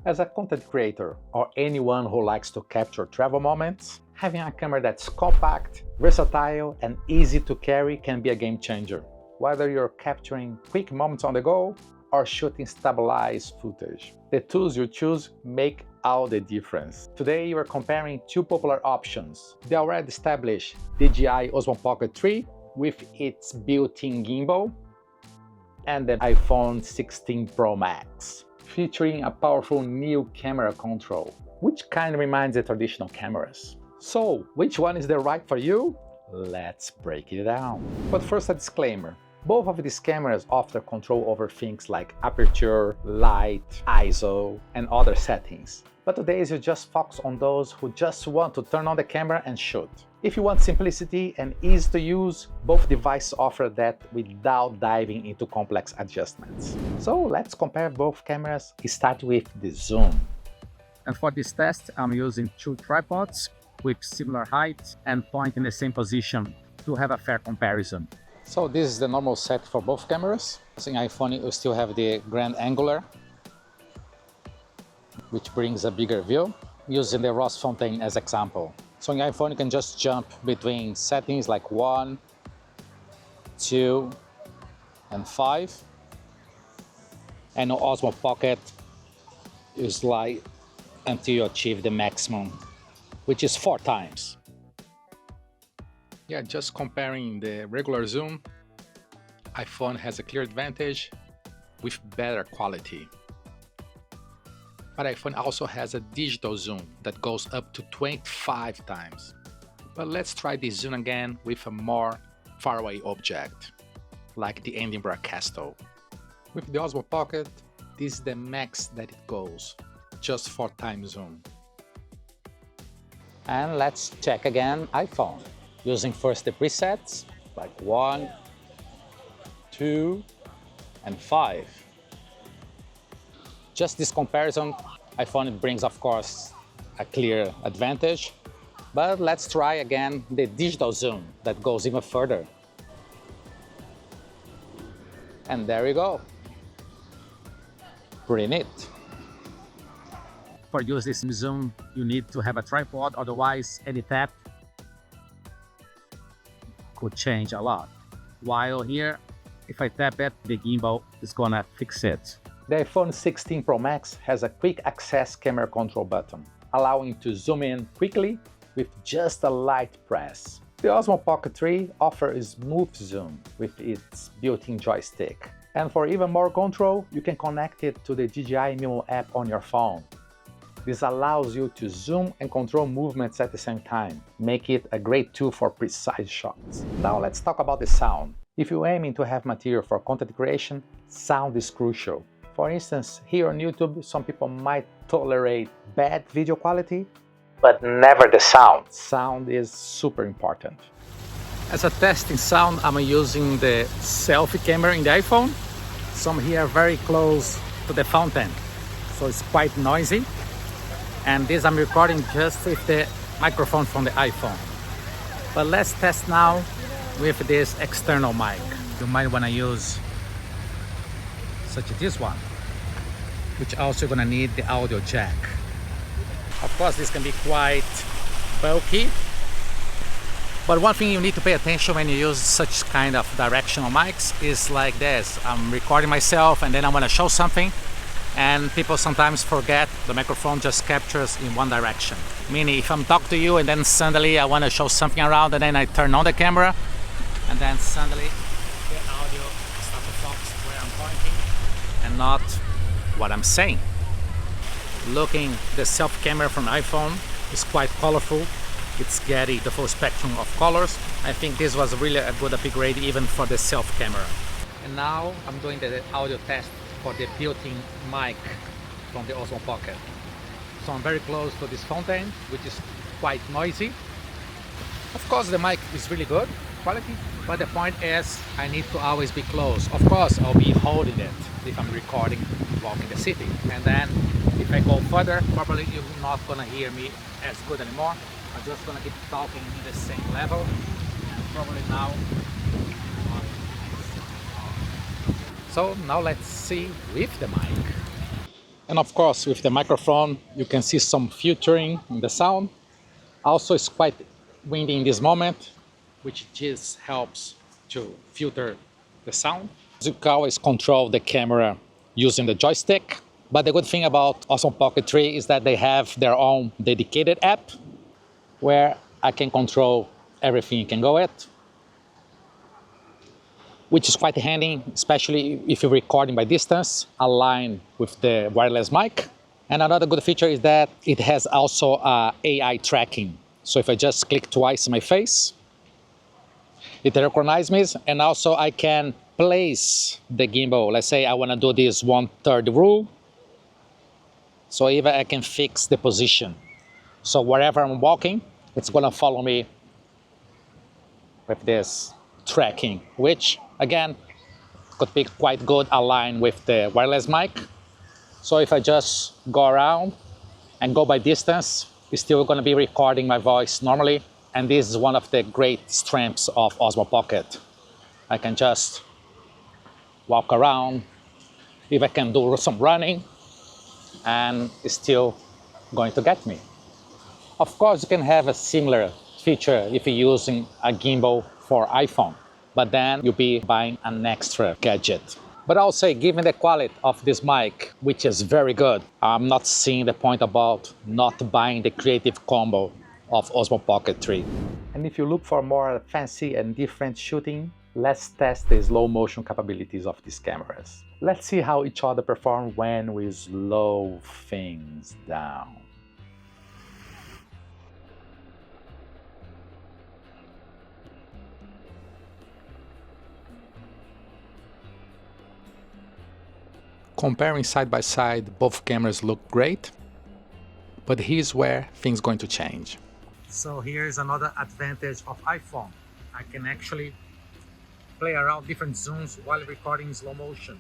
As a content creator or anyone who likes to capture travel moments, having a camera that's compact, versatile, and easy to carry can be a game changer. Whether you're capturing quick moments on the go or shooting stabilized footage, the tools you choose make all the difference. Today we're comparing two popular options: the already established DJI Osmo Pocket 3 with its built-in gimbal and the iPhone 16 Pro Max, featuring a powerful new camera control, which kind of reminds the traditional cameras. So, which one is the right for you? Let's break it down. But first, a disclaimer. Both of these cameras offer control over things like aperture, light, ISO, and other settings. But today you just focus on those who just want to turn on the camera and shoot. If you want simplicity and ease to use, both devices offer that without diving into complex adjustments. So let's compare both cameras. Start with the zoom. And for this test, I'm using two tripods with similar height and point in the same position to have a fair comparison. So this is the normal set for both cameras. In iPhone you still have the grand angular, which brings a bigger view, using the Ross fountain as example. So in iPhone you can just jump between settings like 1, 2, and 5. And Osmo Pocket you slide until you achieve the maximum, which is 4 times. Yeah, just comparing the regular zoom, iPhone has a clear advantage with better quality. But iPhone also has a digital zoom that goes up to 25 times. But let's try this zoom again with a more faraway object, like the Edinburgh Castle. With the Osmo Pocket, this is the max that it goes, just 4 times zoom. And let's check again iPhone, using first the presets, like 1, 2, and 5. Just this comparison, iPhone brings, of course, a clear advantage. But let's try again the digital zoom that goes even further. And there you go. Pretty neat. For use this zoom, you need to have a tripod, otherwise any tap could change a lot. While here, if I tap it, the gimbal is gonna fix it. The iPhone 16 Pro Max has a quick access camera control button, allowing to zoom in quickly with just a light press. The Osmo Pocket 3 offers a smooth zoom with its built-in joystick. And for even more control, you can connect it to the DJI Mic app on your phone. This allows you to zoom and control movements at the same time, make it a great tool for precise shots. Now let's talk about the sound. If you're aiming to have material for content creation, sound is crucial. For instance, here on YouTube, some people might tolerate bad video quality, but never the sound. Sound is super important. As a testing sound, I'm using the selfie camera in the iPhone. So I'm here very close to the fountain, so it's quite noisy. And this I'm recording just with the microphone from the iPhone. But let's test now with this external mic. You might want to use such as this one, which also gonna need the audio jack. Of course, this can be quite bulky, but one thing you need to pay attention when you use such kind of directional mics is like this. I'm recording myself and then I want to show something, and people sometimes forget the microphone just captures in one direction. Meaning if I'm talking to you and then suddenly I want to show something around and then I turn on the camera and then suddenly the audio starts to focus where I'm pointing and not what I'm saying. Looking the selfie camera from iPhone is quite colorful. It's getting the full spectrum of colors. I think this was really a good upgrade even for the selfie camera. And now I'm doing the audio test for the built-in mic from the Osmo Pocket. So I'm very close to this fountain, which is quite noisy. Of course the mic is really good quality, but the point is I need to always be close. Of course I'll be holding it if I'm recording walking the city, and then if I go further, probably you're not gonna hear me as good anymore. I'm just gonna keep talking in the same level, and probably now. So now let's see with the mic. And of course, with the microphone, you can see some filtering in the sound. Also, it's quite windy in this moment, which just helps to filter the sound. You can always control the camera using the joystick. But the good thing about Osmo Pocket 3 is that they have their own dedicated app where I can control everything you can go at, which is quite handy, especially if you're recording by distance, aligned with the wireless mic. And another good feature is that it has also AI tracking. So if I just click twice in my face, it recognizes me, and also I can place the gimbal. Let's say I want to do this 1/3 rule. So even I can fix the position. So wherever I'm walking, it's gonna follow me with this tracking, which again, could be quite good aligned with the wireless mic. So if I just go around and go by distance, it's still gonna be recording my voice normally. And this is one of the great strengths of Osmo Pocket. I can just walk around, if I can do some running, and it's still going to get me. Of course, you can have a similar feature if you're using a gimbal for iPhone, but then you'll be buying an extra gadget. But I'll say, given the quality of this mic, which is very good, I'm not seeing the point about not buying the creative combo of Osmo Pocket 3. And if you look for more fancy and different shooting, let's test the slow motion capabilities of these cameras. Let's see how each other perform when we slow things down. Comparing side by side, both cameras look great, but here's where things are going to change. So here's another advantage of iPhone. I can actually play around different zooms while recording in slow motion.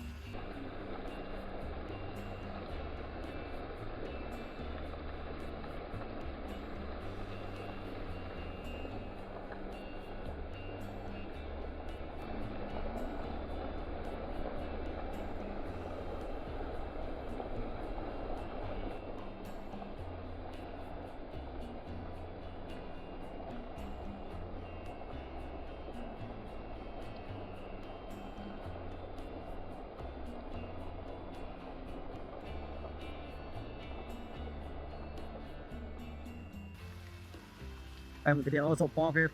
And with the Osmo Pocket,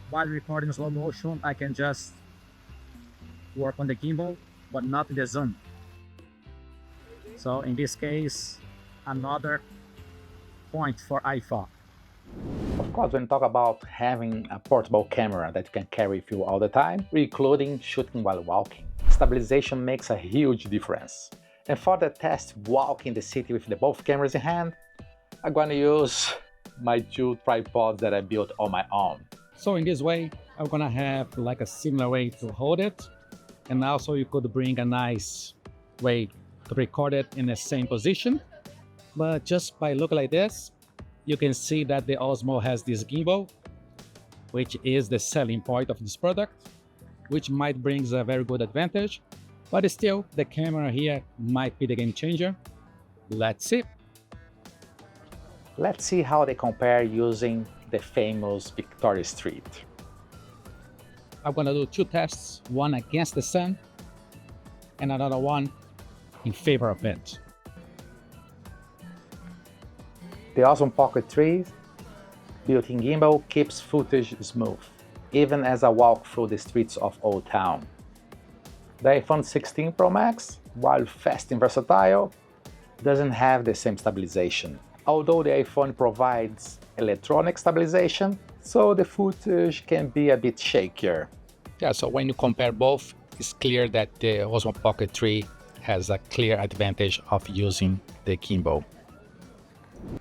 while recording slow motion, I can just work on the gimbal, but not the zoom. So in this case, another point for iPhone. Of course, when you talk about having a portable camera that you can carry with you all the time, including shooting while walking, stabilization makes a huge difference. And for the test walking the city with both cameras in hand, I'm going to use my 2 tripods that I built on my own. So in this way, I'm gonna have like a similar way to hold it. And also you could bring a nice way to record it in the same position. But just by looking like this, you can see that the Osmo has this gimbal, which is the selling point of this product, which might bring a very good advantage. But still, the camera here might be the game changer. Let's see. Let's see how they compare using the famous Victoria Street. I'm gonna do 2 tests, one against the sun and another one in favor of it. The Osmo Pocket 3 built-in gimbal keeps footage smooth, even as I walk through the streets of Old Town. The iPhone 16 Pro Max, while fast and versatile, doesn't have the same stabilization. Although the iPhone provides electronic stabilization, so the footage can be a bit shakier. Yeah, so when you compare both, it's clear that the Osmo Pocket 3 has a clear advantage of using the gimbal.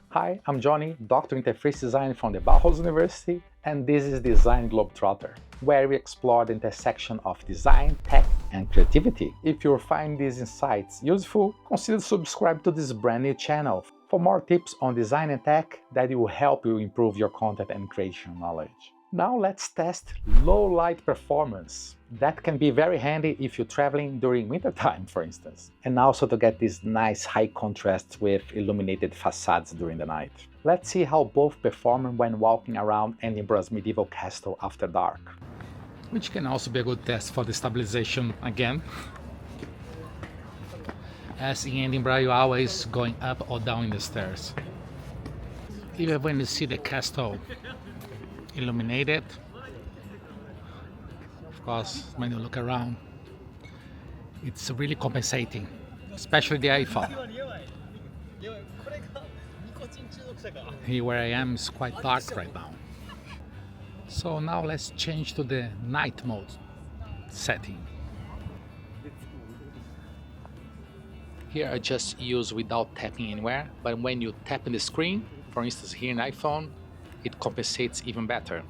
Hi, I'm Johnny, Doctor in Interface Design from the Bauhaus University, and this is Design Globetrotter, where we explore the intersection of design, tech, and creativity. If you find these insights useful, consider subscribing to this brand new channel for more tips on design and tech that will help you improve your content and creation knowledge. Now let's test low light performance. That can be very handy if you're traveling during wintertime, for instance, and also to get this nice high contrast with illuminated facades during the night. Let's see how both perform when walking around Edinburgh's medieval castle after dark. Which can also be a good test for the stabilization again. As in Edinburgh, you're always going up or down in the stairs. Even when you see the castle illuminated, of course, when you look around, it's really compensating, especially the iPhone. Here where I am is quite dark right now. So now let's change to the night mode setting. Here I just use without tapping anywhere, but when you tap in the screen, for instance here in iPhone, it compensates even better.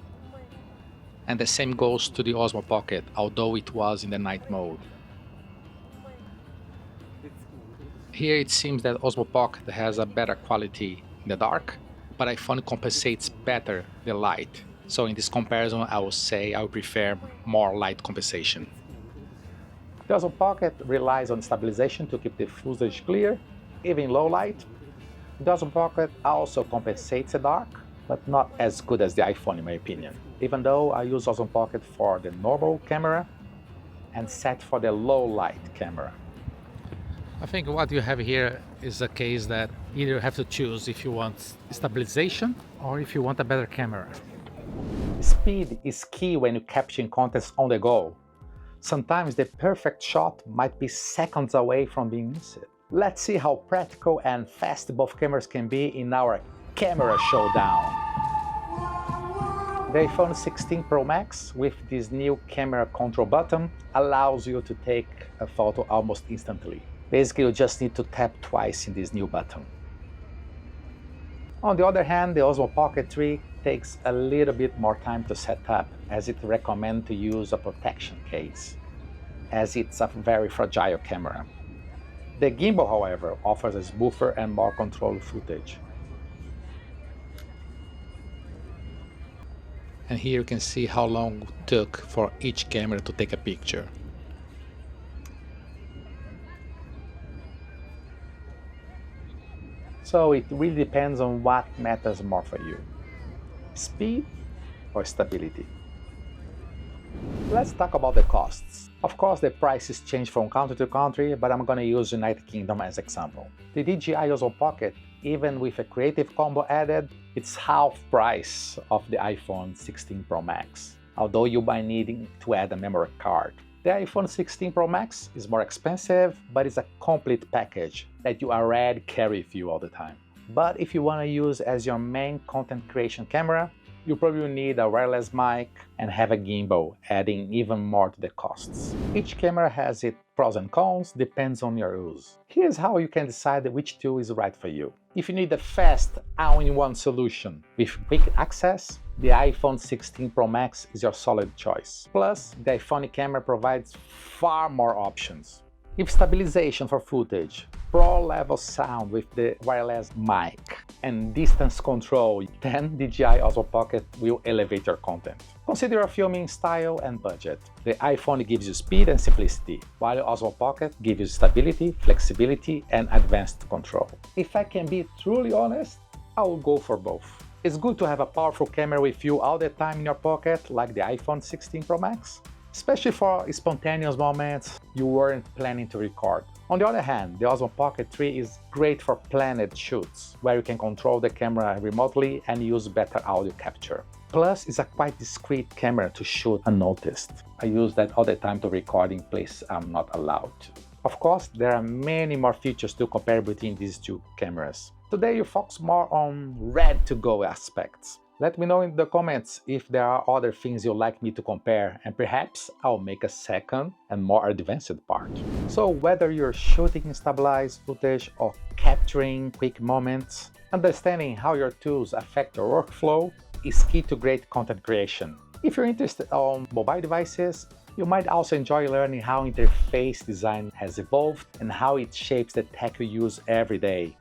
And the same goes to the Osmo Pocket, although it was in the night mode. Here it seems that Osmo Pocket has a better quality in the dark, but iPhone compensates better the light. So in this comparison, I would say I would prefer more light compensation. The Osmo Pocket relies on stabilization to keep the footage clear, even in low light. The Osmo Pocket also compensates the dark, but not as good as the iPhone in my opinion, even though I use Osmo Pocket for the normal camera and set for the low light camera. I think what you have here is a case that either you have to choose if you want stabilization or if you want a better camera. Speed is key when you're capturing content on the go. Sometimes the perfect shot might be seconds away from being missed. Let's see how practical and fast both cameras can be in our camera showdown. The iPhone 16 Pro Max with this new camera control button allows you to take a photo almost instantly. Basically, you just need to tap twice in this new button. On the other hand, the Osmo Pocket 3 takes a little bit more time to set up, as it recommends to use a protection case, as it's a very fragile camera. The gimbal, however, offers a smoother and more controlled footage. And here you can see how long it took for each camera to take a picture. So it really depends on what matters more for you, speed or stability. Let's talk about the costs. Of course, the prices change from country to country, but I'm going to use United Kingdom as example. The DJI Osmo Pocket, even with a creative combo added, it's half price of the iPhone 16 Pro Max, although you might need to add a memory card. The iPhone 16 Pro Max is more expensive, but it's a complete package that you already carry with you all the time. But if you want to use as your main content creation camera, you probably need a wireless mic and have a gimbal, adding even more to the costs. Each camera has its pros and cons, depends on your use. Here's how you can decide which tool is right for you. If you need a fast, all-in-one solution with quick access, the iPhone 16 Pro Max is your solid choice. Plus, the iPhone camera provides far more options. If stabilization for footage, pro-level sound with the wireless mic, and distance control, then DJI Osmo Pocket will elevate your content. Consider your filming style and budget. The iPhone gives you speed and simplicity, while the Osmo Pocket gives you stability, flexibility, and advanced control. If I can be truly honest, I will go for both. It's good to have a powerful camera with you all the time in your pocket, like the iPhone 16 Pro Max, especially for spontaneous moments you weren't planning to record. On the other hand, the Osmo Pocket 3 is great for planned shoots, where you can control the camera remotely and use better audio capture. Plus, it's a quite discreet camera to shoot unnoticed. I use that all the time to record in places I'm not allowed to. Of course, there are many more features to compare between these two cameras. Today you focus more on ready-to-go aspects. Let me know in the comments if there are other things you'd like me to compare, and perhaps I'll make a second and more advanced part. So whether you're shooting stabilized footage or capturing quick moments, understanding how your tools affect your workflow is key to great content creation. If you're interested on mobile devices, you might also enjoy learning how interface design has evolved and how it shapes the tech you use every day.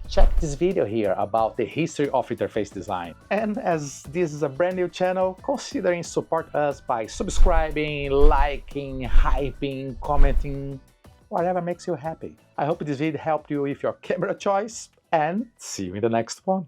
check this video here about the history of interface design. And as this is a brand new channel, considering support us by subscribing, liking, hyping, commenting, whatever makes you happy. I hope this video helped you with your camera choice, and see you in the next one.